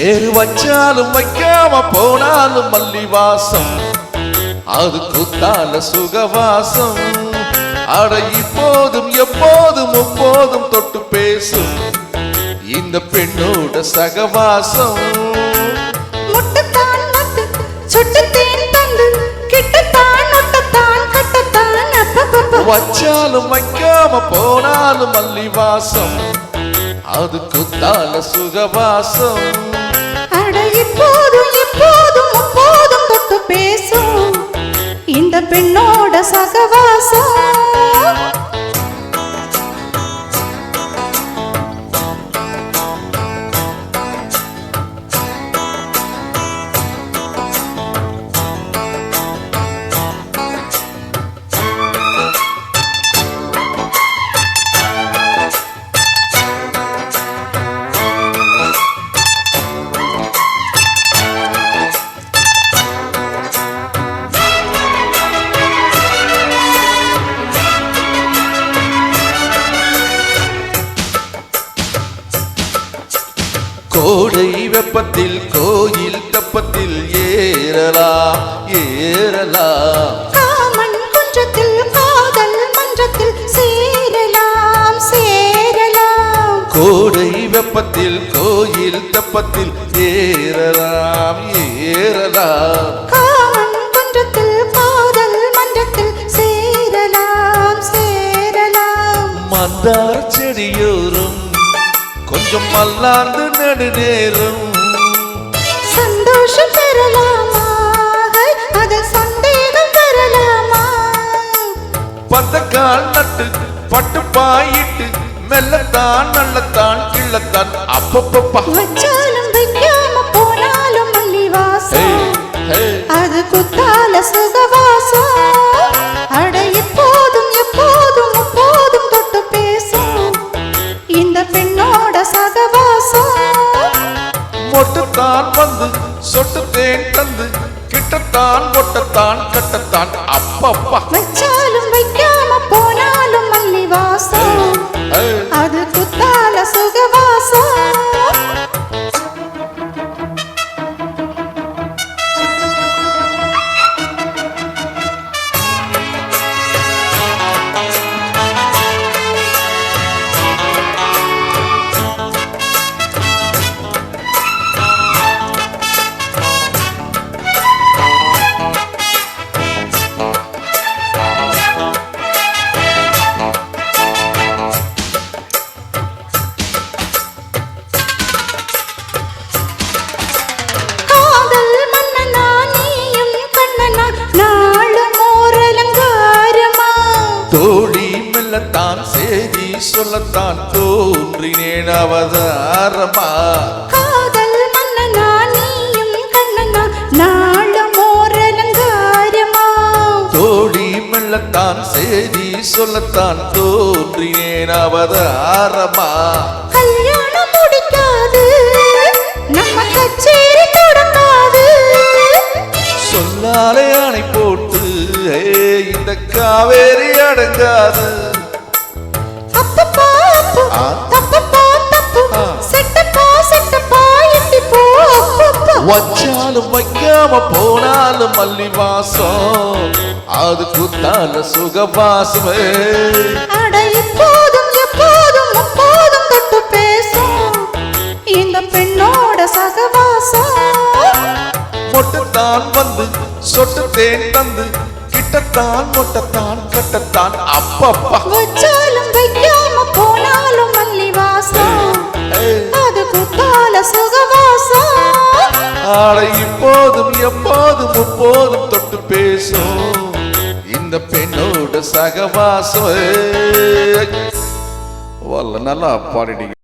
பேரு வச்சாலும் வைக்காம போனாலும் மல்லி வாசம், அது குத்தால சுகவாசம். அட இப்போதும் எப்போதும் முப்போதும் தொட்டு பேசும் இந்த பெண்ணோட சகவாசம். முட்டத்தான் மத்து சுட்டத்தேன் தந்து கிட்டத்தான் நொட்டத்தான் கட்டத்தான் அப்பப்பப்ப. வச்சாலும் வைக்காம போனாலும் மல்லி வாசம், அது குத்தால சுகவாசம். அட இப்போதும் எப்போதும் முப்போதும் தொட்டு பேசும் இந்த பெண்ணோட சகவாசம். கோடை வெப்பத்தில் கோயில் தப்பத்தில் ஏறலாம் ஏறலாம். காமன் குன்றத்தில் காதல் மன்றத்தில் சேரலாம் சேரலாம். கோடை வெப்பத்தில் கோயில் தப்பத்தில் ஏறலாம் ஏறலாம். காமன் குன்றத்தில் காதல் மன்றத்தில் சேரலாம் சேரலாம். மந்தார செடியோரும் கொஞ்சம் மல்லாந்து நடுநேரும் சந்தோஷம் பெறலாமா, அதில் சந்தேகம் பெறலாமா. பந்தக்கால் நட்டு பட்டு பாயிட்டு மெல்லத்தான் நல்லத்தான் கிள்ளத்தான் அப்பப்பப்பா. வச்சாலும் வைக்காம போனாலும் மல்லி வாசம், அது குத்தால சுகவாசம். அட இப்போதும் எப்போதும் முப்போதும் தொட்டு பேசும் இந்த பெண்ணோட சகவாசம். மொட்டுத்தான் வந்து சொட்டுத்தேன் தந்து கிட்டத்தான் மொட்டத்தான் கட்டத்தான் அப்பப்பா. வச்சாலும் வைக்காம போனாலும் மல்லி வாசம், அது குத்தால சுகவாசம். தோழி மெல்லத்தான் செய்தி சொல்லத்தான் தோன்றினேன் அவதாரமா. காதல் மன்னனா நீயும் கண்ணனா நாளும் ஓரலங்காரமா. தோழி மெல்லத்தான் செய்தி சொல்லத்தான் தோன்றினேன் அவதாரமா. கல்யாணம் முடிக்காது நம்ம கச்சேரி தொடங்காது. சொல்லாலே அணை போட்டு இந்த காவேரி அடங்காது. அப்பப்பா அப்பு தப்பப்பா தப்பு செட்டப்பா செட்டப்பா எட்டிப்போ அப்பப்பா. வச்சாலும் வைக்காம போனாலும் மல்லி வாசம், அது குத்தால சுகவாசமே. அட இப்போதும் எப்போதும் முப்போதும் தொட்டு பேசும் இந்த பெண்ணோட சகவாசம். மொட்டுத்தான் வந்து சொட்டுத்தேன் தந்து கிட்டத்தான் மொட்டத்தான் கட்டத்தான் அப்பப்பா. வச்சாலும் வைக்காம போனாலும் மல்லி வாசம், அது குத்தால சுகவாசம். ஆட இப்போதும் எப்போதும் முப்போதும் தொட்டு பேசும் இந்த பெண்ணோட சகவாசம். நல்லா பாடிட்டீங்க.